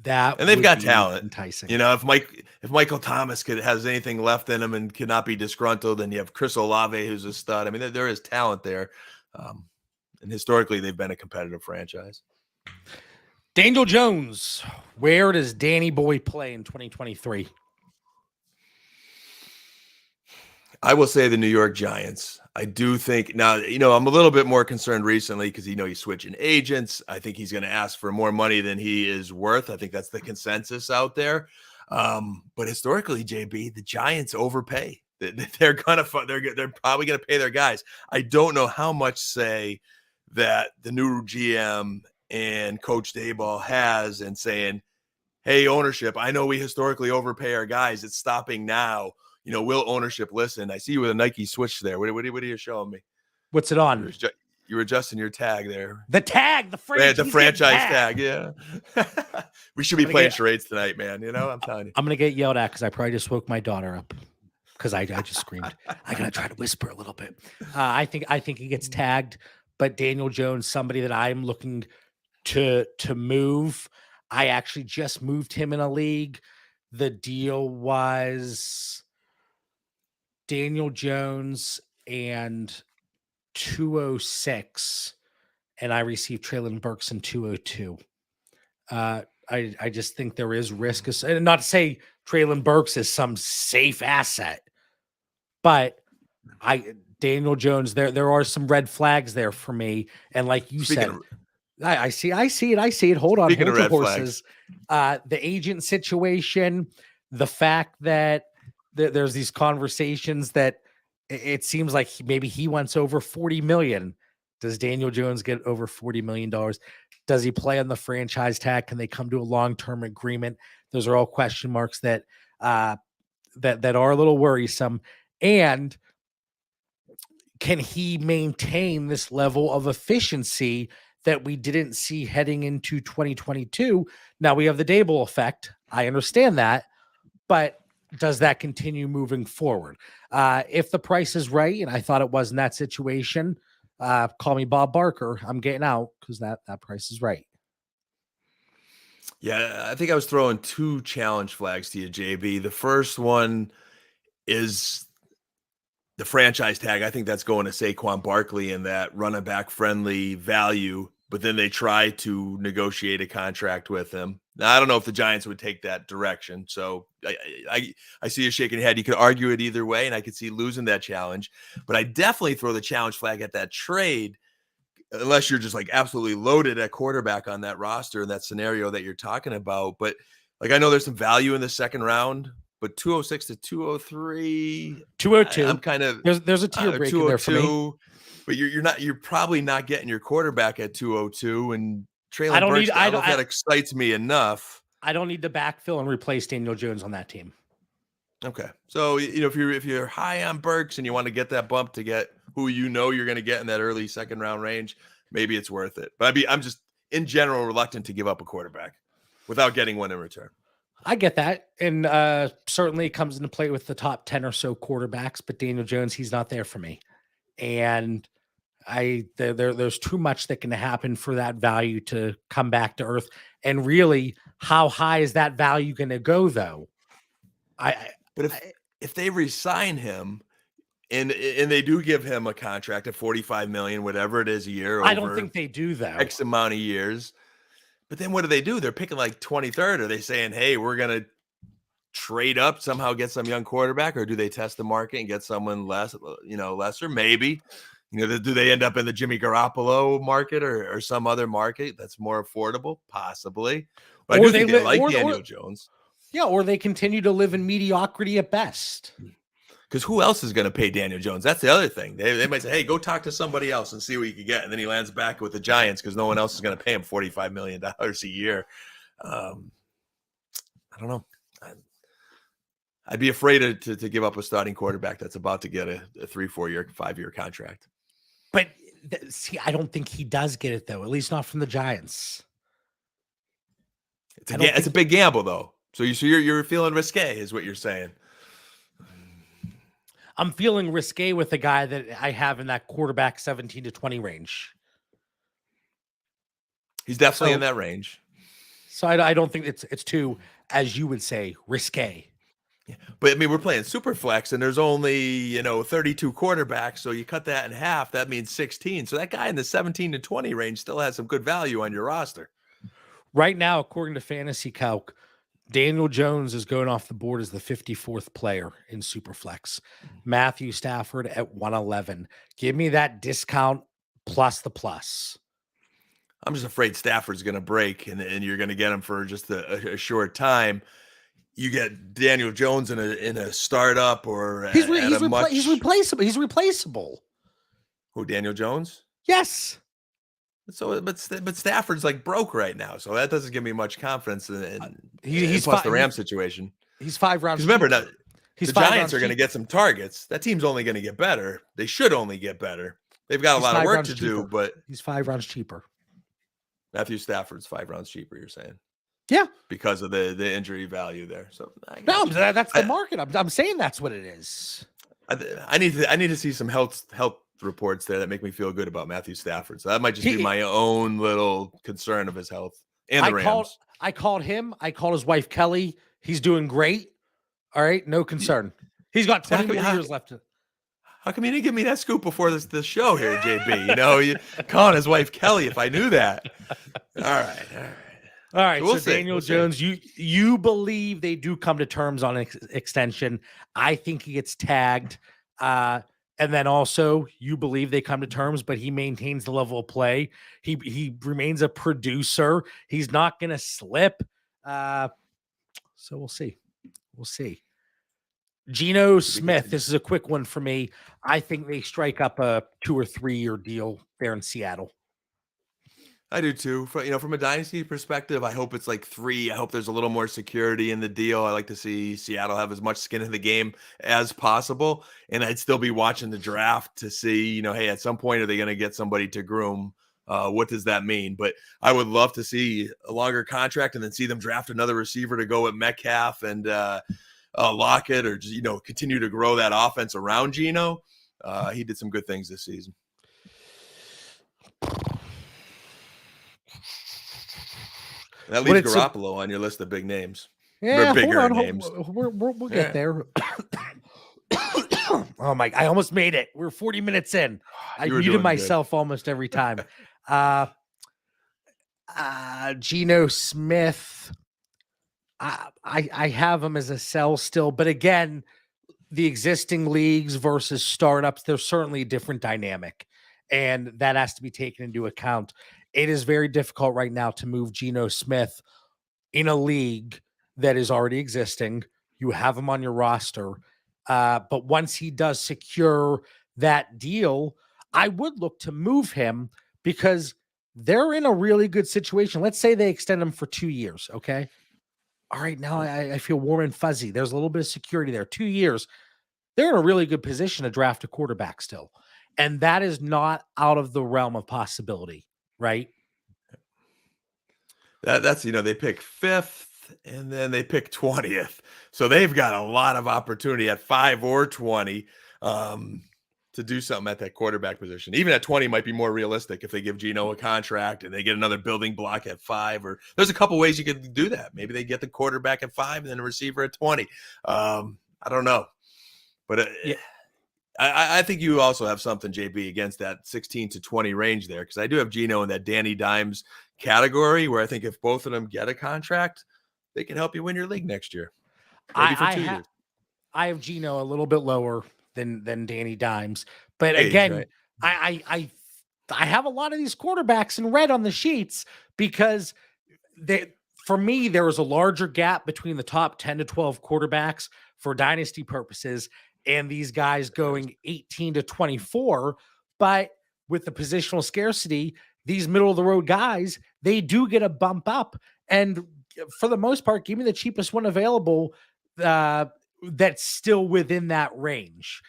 And they've got talent. Enticing. If Michael Thomas has anything left in him and cannot be disgruntled, and you have Chris Olave, who's a stud. I mean, there is talent there, and historically they've been a competitive franchise. Daniel Jones, where does Danny Boy play in 2023? I will say the New York Giants. I do think now, I'm a little bit more concerned recently because, he's switching agents. I think he's going to ask for more money than he is worth. I think that's the consensus out there. But historically, JB, the Giants overpay. They're probably going to pay their guys. I don't know how much say that the new GM and Coach Daboll has in saying, hey, ownership, I know we historically overpay our guys. It's stopping now. Will ownership listen? I see you with a Nike switch there. What are you showing me? What's it on? You were adjusting your tag there. The tag, the franchise tag. Yeah. We should be playing charades tonight, man. I'm telling you. I'm going to get yelled at because I probably just woke my daughter up because I just screamed. I got to try to whisper a little bit. I think he gets tagged, but Daniel Jones, somebody that I'm looking to move. I actually just moved him in a league. The deal was Daniel Jones and 206, and I received Treylon Burks in 202. I just think there is risk, and not to say Treylon Burks is some safe asset, but Daniel Jones, there are some red flags there for me, and like you said. I see it. Hold on. Hold your horses. The agent situation, the fact that there's these conversations that it seems like maybe he wants over $40 million. Does Daniel Jones get over $40 million? Does he play on the franchise tag? Can they come to a long-term agreement? Those are all question marks that are a little worrisome. And can he maintain this level of efficiency that we didn't see heading into 2022? Now we have the Daboll effect. I understand that, but does that continue moving forward? If the price is right, and I thought it was in that situation, call me Bob Barker. I'm getting out because that price is right. Yeah, I think I was throwing 2 challenge flags to you, JB. The first one is the franchise tag. I think that's going to Saquon Barkley and that running back friendly value, but then they try to negotiate a contract with him. Now, I don't know if the Giants would take that direction. So I see you shaking your head. You could argue it either way, and I could see losing that challenge. But I definitely throw the challenge flag at that trade, unless you're just like absolutely loaded at quarterback on that roster in that scenario that you're talking about. But like, I know there's some value in the second round, but 206 to 203, 202. I'm kind of There's a tier break in there for me. but you're probably not getting your quarterback at 202, and I Traylon don't Burks, need I don't know if that excites me enough. I don't need to backfill and replace Daniel Jones on that team. Okay. So, if you're high on Burks and you want to get that bump to get who you're going to get in that early second round range, maybe it's worth it. But I'm just in general reluctant to give up a quarterback without getting one in return. I get that. And certainly it comes into play with the top 10 or so quarterbacks, but Daniel Jones, he's not there for me. And there's too much that can happen for that value to come back to earth. And really, how high is that value going to go, though? But if they re-sign him and they do give him a contract of $45 million, whatever it is a year, over I don't think they do, though. X amount of years. But then what do? They're picking like 23rd. Are they saying, hey, we're going to trade up, somehow get some young quarterback, or do they test the market and get someone lesser? Maybe. Do they end up in the Jimmy Garoppolo market or some other market that's more affordable? Possibly. But I do think they like Daniel Jones. Yeah, or they continue to live in mediocrity at best. Because who else is going to pay Daniel Jones? That's the other thing. They might say, hey, go talk to somebody else and see what you can get. And then he lands back with the Giants because no one else is going to pay him $45 million a year. I don't know. I'd be afraid to give up a starting quarterback that's about to get a 3-4 year, 5-year contract. But see, I don't think he does get it, though, at least not from the Giants. It's a big gamble, though. So you're feeling risque, is what you're saying. I'm feeling risque with the guy that I have in that quarterback 17 to 20 range. He's definitely in that range. So I don't think it's too, as you would say, risque. Yeah. But I mean, we're playing super flex and there's only, 32 quarterbacks. So you cut that in half, that means 16. So that guy in the 17 to 20 range still has some good value on your roster. Right now, according to Fantasy Calc, Daniel Jones is going off the board as the 54th player in Superflex. Matthew Stafford at 111. Give me that discount plus the plus. I'm just afraid Stafford's going to break and you're going to get him for just a short time. You get Daniel Jones in a startup or he's replaceable. He's replaceable. Who, Daniel Jones? Yes. So, but Stafford's like broke right now, so that doesn't give me much confidence in he's plus the Rams situation. He's 5 rounds. Because remember, the Giants are going to get some targets. That team's only going to get better. They should only get better. They've got a lot of work to do, but he's 5 rounds cheaper. Matthew Stafford's 5 rounds cheaper. You're saying? Yeah, because of the injury value there. So no, that's the market. I'm saying that's what it is. I need to see some health reports there that make me feel good about Matthew Stafford. So that might just be my own little concern of his health and the Rams. I called him. I called his wife Kelly. He's doing great. All right, no concern. He's got 20 years left. How come you didn't give me that scoop before this show here, JB? You calling his wife Kelly if I knew that. All right. So Daniel Jones, you believe they do come to terms on extension. I think he gets tagged. And then also you believe they come to terms, but he maintains the level of play. He remains a producer. He's not going to slip. So we'll see. Geno Smith, this is a quick one for me. I think they strike up a 2 or 3 year deal there in Seattle. I do too. From a dynasty perspective, I hope it's like 3. I hope there's a little more security in the deal. I like to see Seattle have as much skin in the game as possible. And I'd still be watching the draft to see, hey, at some point, are they going to get somebody to groom? What does that mean? But I would love to see a longer contract and then see them draft another receiver to go with Metcalf and Lockett, or just, continue to grow that offense around Geno. He did some good things this season. That What leaves it's Garoppolo on your list of big names. Or yeah, hold bigger on, names. we'll get Yeah. there. Oh my, I almost made it. We're 40 minutes in. I You were muted doing good. myself almost every time. Geno Smith. I have him as a sell still, but again, the existing leagues versus startups, there's certainly a different dynamic, and that has to be taken into account. It is very difficult right now to move Geno Smith in a league that is already existing. You have him on your roster. But once he does secure that deal, I would look to move him because they're in a really good situation. Let's say they extend him for 2 years. Okay. All right. Now I feel warm and fuzzy. There's a little bit of security there. 2 years. They're in a really good position to draft a quarterback still. And that is not out of the realm of possibility, right? That's they pick 5th and then they pick 20th. So they've got a lot of opportunity at 5 or 20 to do something at that quarterback position. Even at 20 might be more realistic if they give Geno a contract and they get another building block at 5. Or there's a couple ways you could do that. Maybe they get the quarterback at 5 and then a receiver at 20. I don't know. But Yeah. I think you also have something, JB, against that 16 to 20 range there, because I do have Geno in that Danny Dimes category where I think if both of them get a contract, they can help you win your league next year. Maybe for 2 years. I have Geno a little bit lower than Danny Dimes, but Age, again, right? I have a lot of these quarterbacks in red on the sheets because for me there was a larger gap between the top 10 to 12 quarterbacks for dynasty purposes and these guys going 18 to 24. But with the positional scarcity, these middle of the road guys, they do get a bump up. And for the most part, give me the cheapest one available that's still within that range.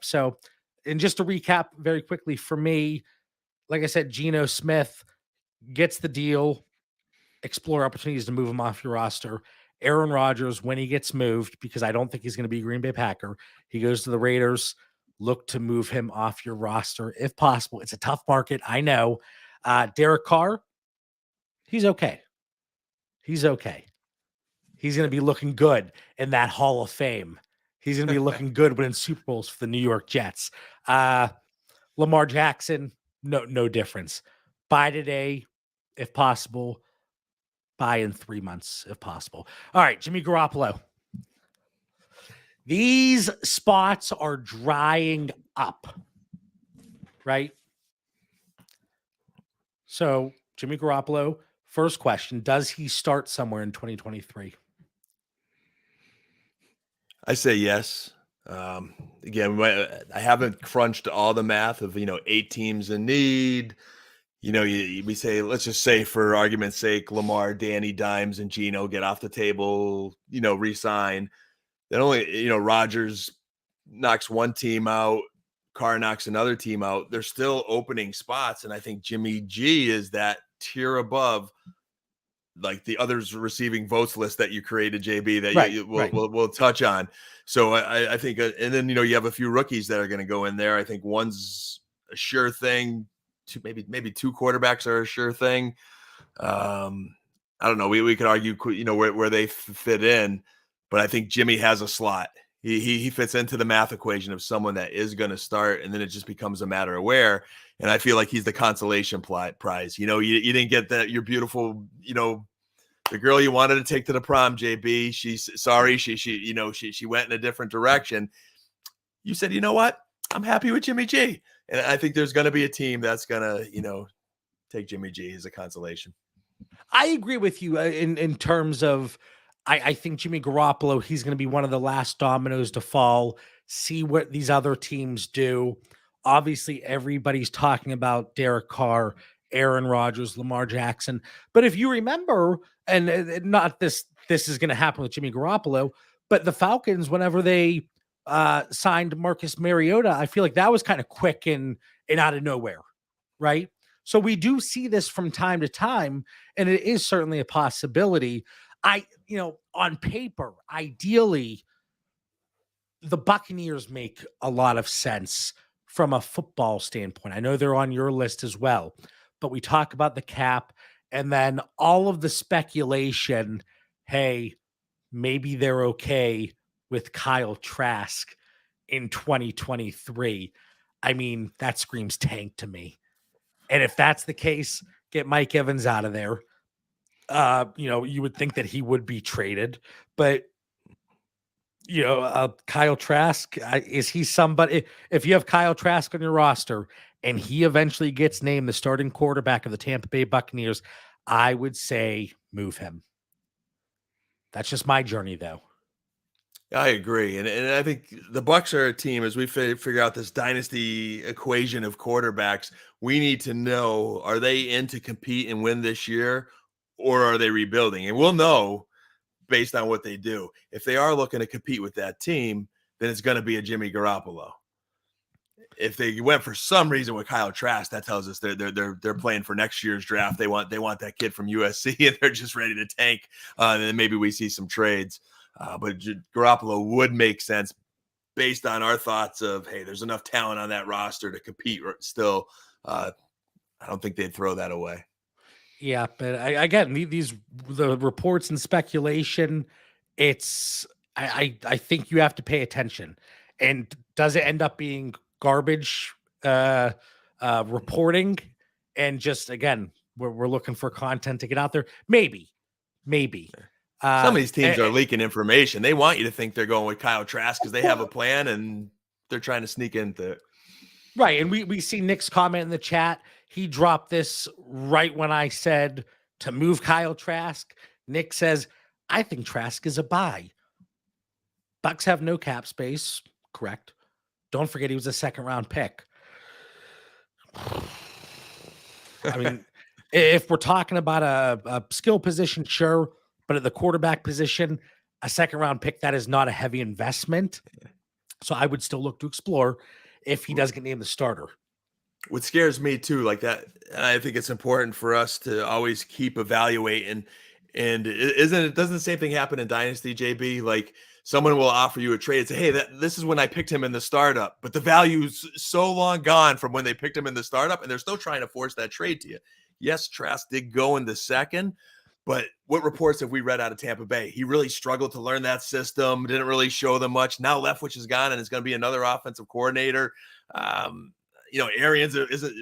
So, and just to recap very quickly for me, like I said, Geno Smith gets the deal, explore opportunities to move him off your roster. Aaron Rodgers, when he gets moved, because I don't think he's going to be a Green Bay Packer, he goes to the Raiders, look to move him off your roster if possible. It's a tough market, I know. Derek Carr, he's okay. He's okay. He's going to be looking good in that Hall of Fame. He's going to be looking good winning Super Bowls for the New York Jets. Lamar Jackson, no difference. Buy today, if possible. Buy in 3 months, if possible. All right, Jimmy Garoppolo. These spots are drying up, right? So, Jimmy Garoppolo, first question, does he start somewhere in 2023? I say yes. Again, I haven't crunched all the math of 8 teams in need. We say, let's just say for argument's sake, Lamar, Danny Dimes, and Geno get off the table. Re-sign. Then only Rodgers knocks one team out, Carr knocks another team out. They're still opening spots, and I think Jimmy G is that tier above, like the others receiving votes list that you created, JB, that Right, we'll touch on. So I think, and then you have a few rookies that are going to go in there. I think one's a sure thing. Maybe 2 quarterbacks are a sure thing. I don't know. We could argue, where they fit in, but I think Jimmy has a slot. He fits into the math equation of someone that is going to start, and then it just becomes a matter of where. And I feel like he's the consolation prize. You didn't get that. Your beautiful, the girl you wanted to take to the prom, JB. She's sorry. She went in a different direction. You said, you know what? I'm happy with Jimmy G. And I think there's going to be a team that's going to, take Jimmy G as a consolation. I agree with you in terms of, I think Jimmy Garoppolo, he's going to be one of the last dominoes to fall. See what these other teams do. Obviously, everybody's talking about Derek Carr, Aaron Rodgers, Lamar Jackson. But if you remember, and not this is going to happen with Jimmy Garoppolo, but the Falcons, whenever they signed Marcus Mariota, I feel like that was kind of quick and out of nowhere, right? So we do see this from time to time, and it is certainly a possibility. On paper, ideally, the Buccaneers make a lot of sense from a football standpoint. I know they're on your list as well, but we talk about the cap And then all of the speculation, hey, maybe they're okay with Kyle Trask in 2023. I mean, that screams tank to me. And if that's the case, get Mike Evans out of there. You would think that he would be traded, but Kyle Trask, is he somebody? If you have Kyle Trask on your roster and he eventually gets named the starting quarterback of the Tampa Bay Buccaneers, I would say move him. That's just my journey, though. I agree, and I think the Bucs are a team as we figure out this dynasty equation of quarterbacks. We need to know: are they in to compete and win this year, or are they rebuilding? And we'll know based on what they do. If they are looking to compete with that team, then it's going to be a Jimmy Garoppolo. If they went for some reason with Kyle Trask, that tells us they're playing for next year's draft. They want that kid from USC, and they're just ready to tank. And then maybe we see some trades. But Garoppolo would make sense based on our thoughts of, hey, there's enough talent on that roster to compete still. I don't think they'd throw that away. Yeah, but again, the reports and speculation, I think you have to pay attention. And does it end up being garbage reporting? And just, again, we're looking for content to get out there. Maybe. Some of these teams are leaking information. They want you to think they're going with Kyle Trask because they have a plan and they're trying to sneak into it. Right. And we see Nick's comment in the chat. He dropped this right when I said to move Kyle Trask. Nick says, I think Trask is a buy. Bucks have no cap space. Correct. Don't forget he was a second-round pick. I mean, if we're talking about a skill position, sure. But at the quarterback position, a second-round pick, that is not a heavy investment. So I would still look to explore if he does get named the starter. What scares me too, like that, and I think it's important for us to always keep evaluating. And doesn't the same thing happen in Dynasty, JB? Like someone will offer you a trade and say, hey, this is when I picked him in the startup, but the value's so long gone from when they picked him in the startup, and they're still trying to force that trade to you. Yes, Trask did go in the second, but what reports have we read out of Tampa Bay? He really struggled to learn that system, didn't really show them much. Now Leftwich is gone, and it's going to be another offensive coordinator. Arians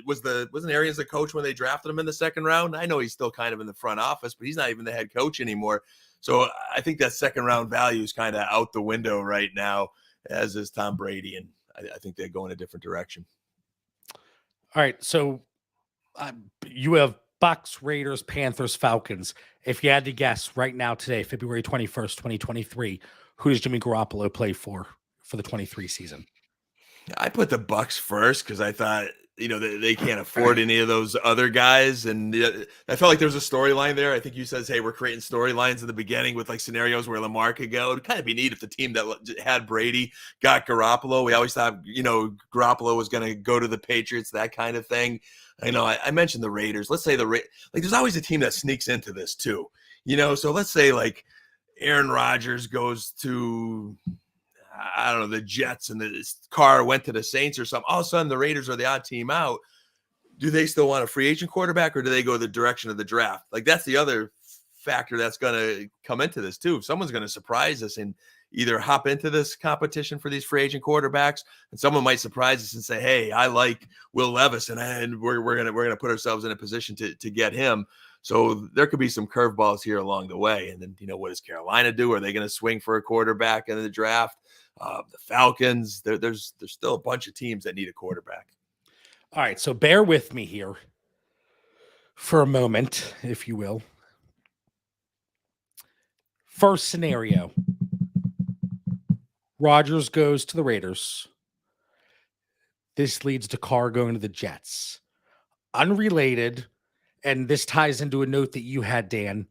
wasn't Arians the coach when they drafted him in the second round? I know he's still kind of in the front office, but he's not even the head coach anymore. So I think that second round value is kind of out the window right now, as is Tom Brady, and I think they go in a different direction. All right, so you have Bucks, Raiders, Panthers, Falcons. If you had to guess right now today, February 21st, 2023, who does Jimmy Garoppolo play for the 23 season? I put the Bucks first because I thought, they can't afford any of those other guys. And I felt like there was a storyline there. I think you said, hey, we're creating storylines in the beginning with like scenarios where Lamar could go. It'd kind of be neat if the team that had Brady got Garoppolo. We always thought, Garoppolo was going to go to the Patriots, that kind of thing. I mentioned the Raiders. Let's say there's always a team that sneaks into this too, so let's say like Aaron Rodgers goes to, I don't know, the Jets, and the car went to the Saints or something. All of a sudden, the Raiders are the odd team out. Do they still want a free agent quarterback, or do they go the direction of the draft? Like, that's the other factor that's going to come into this, too. If someone's going to surprise us and either hop into this competition for these free agent quarterbacks, and someone might surprise us and say, hey, I like Will Levis, and we're gonna put ourselves in a position to get him. So there could be some curveballs here along the way. And then, what does Carolina do? Are they going to swing for a quarterback in the draft? The Falcons, there's still a bunch of teams that need a quarterback. All right, so bear with me here for a moment, if you will. First scenario, Rodgers goes to the Raiders. This leads to Carr going to the Jets. Unrelated, and this ties into a note that you had, Dan.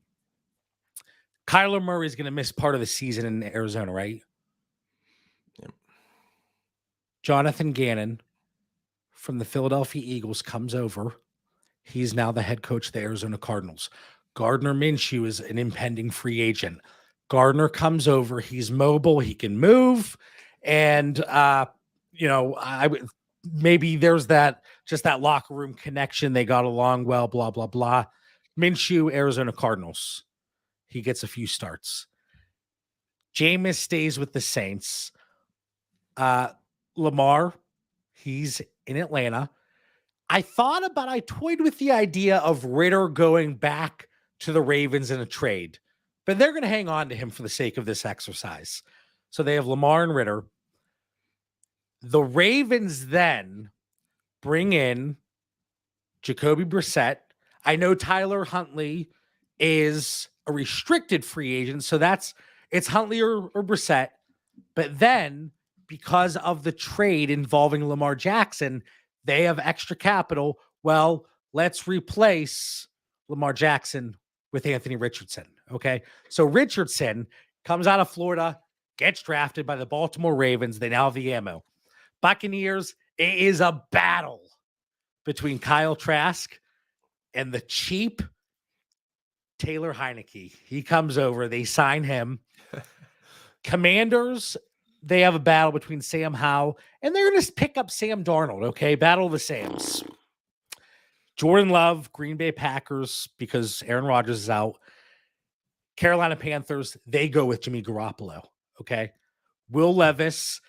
Kyler Murray is going to miss part of the season in Arizona, right? Yep. Jonathan Gannon from the Philadelphia Eagles comes over. He's now the head coach of the Arizona Cardinals. Gardner Minshew is an impending free agent. Gardner comes over. He's mobile. He can move. And, maybe there's that locker room connection. They got along well, blah, blah, blah. Minshew, Arizona Cardinals. He gets a few starts. Jameis stays with the Saints. Lamar, he's in Atlanta. I toyed with the idea of Ritter going back to the Ravens in a trade, but they're going to hang on to him for the sake of this exercise. So they have Lamar and Ritter. The Ravens then bring in Jacoby Brissett. I know Tyler Huntley is a restricted free agent, so it's Huntley or Brissett. But then, because of the trade involving Lamar Jackson, they have extra capital. Well, let's replace Lamar Jackson with Anthony Richardson. Okay. So Richardson comes out of Florida, gets drafted by the Baltimore Ravens. They now have the ammo. Buccaneers, it is a battle between Kyle Trask and the cheap Taylor Heineke. He comes over, they sign him. Commanders, they have a battle between Sam Howell, and they're going to pick up Sam Darnold, okay? Battle of the Sams. Jordan Love, Green Bay Packers, because Aaron Rodgers is out. Carolina Panthers, they go with Jimmy Garoppolo, okay? Will Levis,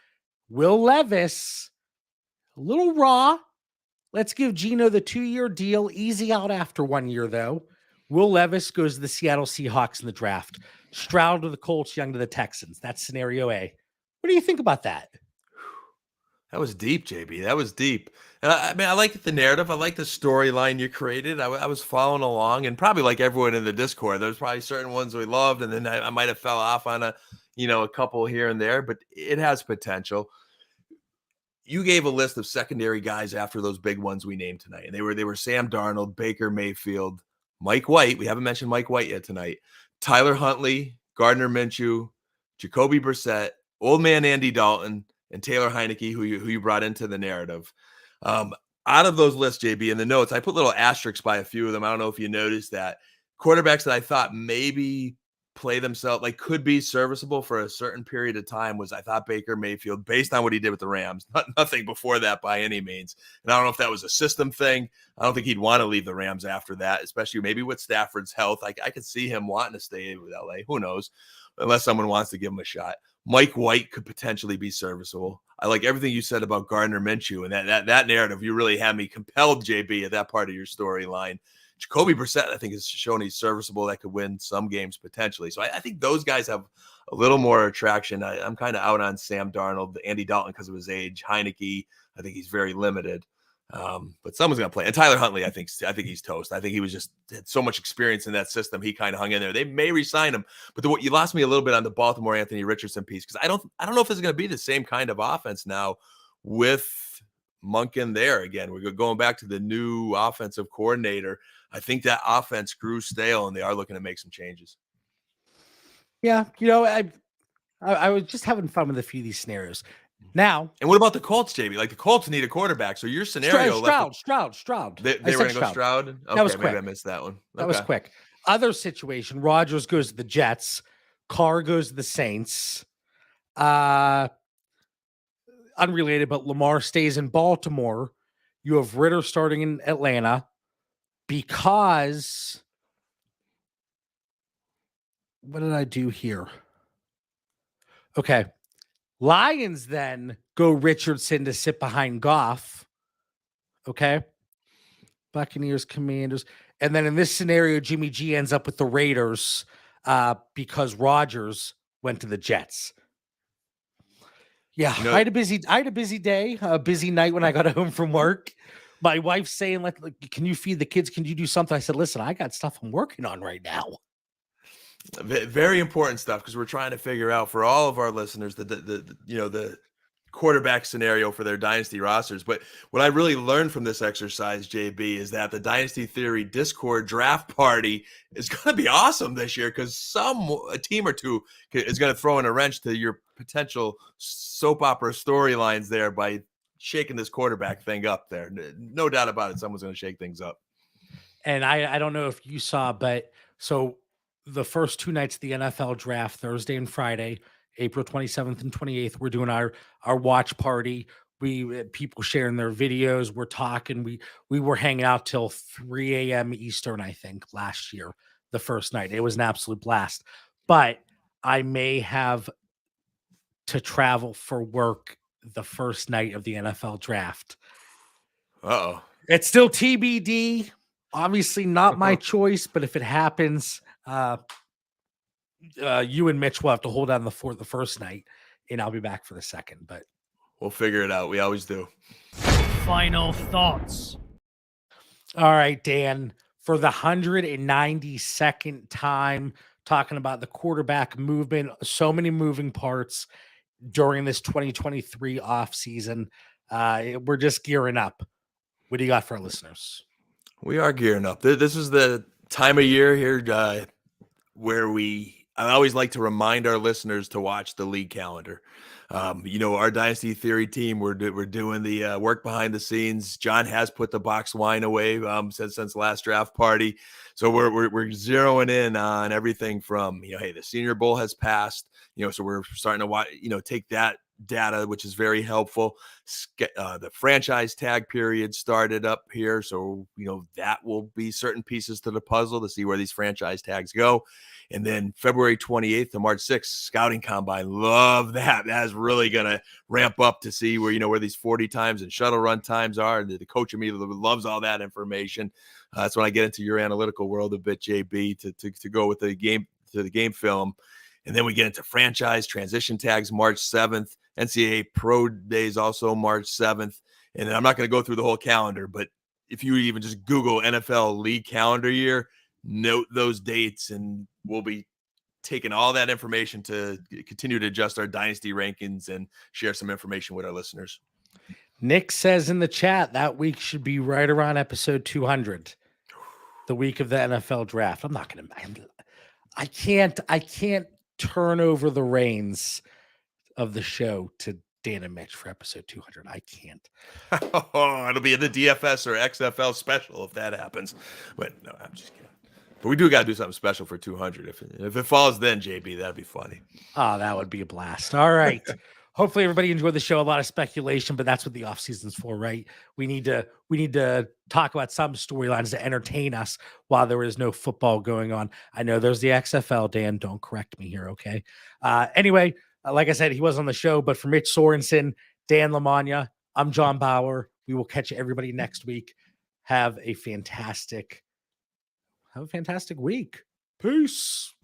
a little raw. Let's give Geno the 2-year deal. Easy out after 1 year, though. Will Levis goes to the Seattle Seahawks in the draft. Stroud to the Colts, Young to the Texans. That's scenario A. What do you think about that? That was deep, JB. That was deep. And I mean, I like the narrative. I like the storyline you created. I was following along, and probably like everyone in the Discord, there's probably certain ones we loved, and then I might have fell off on a couple here and there, but it has potential. You gave a list of secondary guys after those big ones we named tonight, and they were Sam Darnold, Baker Mayfield, Mike White. We haven't mentioned Mike White yet tonight. Tyler Huntley, Gardner Minshew, Jacoby Brissett, old man Andy Dalton, and Taylor Heineke, who you brought into the narrative. Out of those lists, JB, in the notes, I put little asterisks by a few of them. I don't know if you noticed that. Quarterbacks that I thought maybe play themselves, like could be serviceable for a certain period of time, was I thought Baker Mayfield, based on what he did with the Rams. Nothing before that by any means. And I don't know if that was a system thing. I don't think he'd want to leave the Rams after that, especially maybe with Stafford's health. I could see him wanting to stay with LA. Who knows? Unless someone wants to give him a shot. Mike White could potentially be serviceable. I like everything you said about Gardner Minshew, and that narrative. You really had me compelled, JB, at that part of your storyline. Jacoby Brissett, I think, has shown he's serviceable. That could win some games potentially. So I think those guys have a little more attraction. I'm kind of out on Sam Darnold, Andy Dalton because of his age. Heineke, I think he's very limited. But someone's going to play. And Tyler Huntley, I think he's toast. I think he had so much experience in that system. He kind of hung in there. They may re-sign him, but you lost me a little bit on the Baltimore Anthony Richardson piece, because I don't know if it's going to be the same kind of offense now with Monken there again. We're going back to the new offensive coordinator. I think that offense grew stale, and they are looking to make some changes. Yeah, I was just having fun with a few of these scenarios. Now, and what about the Colts, JB? Like the Colts need a quarterback. So your scenario, Stroud. They were going to go Stroud. Okay, that was quick. Maybe I missed that one. That was quick. Other situation: Rodgers goes to the Jets. Carr goes to the Saints. Unrelated, but Lamar stays in Baltimore. You have Ritter starting in Atlanta because. What did I do here? Okay. Lions then go Richardson to sit behind Goff. Okay. Buccaneers, Commanders. And then in this scenario, Jimmy G ends up with the Raiders because Rodgers went to the Jets. Yeah, I had a busy day, a busy night when I got home from work. My wife's saying, like, can you feed the kids? Can you do something? I said, listen, I got stuff I'm working on right now. Very important stuff, because we're trying to figure out for all of our listeners the quarterback scenario for their dynasty rosters. But what I really learned from this exercise, JB, is that the Dynasty Theory Discord draft party is going to be awesome this year, because a team or two is going to throw in a wrench to your potential soap opera storylines there by shaking this quarterback thing up there. No doubt about it. Someone's going to shake things up. And I don't know if you saw, but so the first two nights of the NFL draft, Thursday and Friday, April 27th and 28th, we're doing our watch party. people sharing their videos. We're talking. We were hanging out till 3 a.m. Eastern, I think, last year, the first night. It was an absolute blast. But I may have to travel for work the first night of the NFL draft. Uh-oh. It's still TBD. Obviously not my choice, but if it happens, you and Mitch will have to hold down the first night, and I'll be back for the second. But we'll figure it out. We always do. Final thoughts. All right, Dan, for the 192nd time, talking about the quarterback movement, so many moving parts during this 2023 offseason. We're just gearing up. What do you got for our listeners? We are gearing up. This is the time of year here where I always like to remind our listeners to watch the league calendar. Our Dynasty Theory team, we're doing the work behind the scenes. John has put the box wine away since last draft party. So we're zeroing in on everything from, hey, the Senior Bowl has passed, so we're starting to watch, take that data, which is very helpful. The franchise tag period started up here. So, that will be certain pieces to the puzzle to see where these franchise tags go. And then February 28th to March 6th, scouting combine. Love that. That is really going to ramp up to see where these 40 times and shuttle run times are. And the coach immediately loves all that information. That's when I get into your analytical world a bit, JB, to go with the game film. And then we get into franchise transition tags March 7th. NCAA Pro Days also March 7th. And I'm not going to go through the whole calendar, but if you even just Google NFL league calendar year, note those dates, and we'll be taking all that information to continue to adjust our dynasty rankings and share some information with our listeners. Nick says in the chat that week should be right around episode 200, the week of the NFL draft. I'm not going to, I can't turn over the reins of the show to Dan and Mitch for episode 200. I can't. It'll be in the DFS or XFL special if that happens. But no, I'm just kidding. But we do got to do something special for 200. If it falls then, JB, that'd be funny. Oh, that would be a blast. All right. Hopefully everybody enjoyed the show. A lot of speculation, but that's what the off season's for, right? We need to talk about some storylines to entertain us while there is no football going on. I know there's the XFL, Dan. Don't correct me here, okay? Anyway, like I said, he was on the show, but for Mitch Sorensen, Dan Lamagna, I'm John Bauer. We will catch everybody next week. Have a fantastic week. Peace.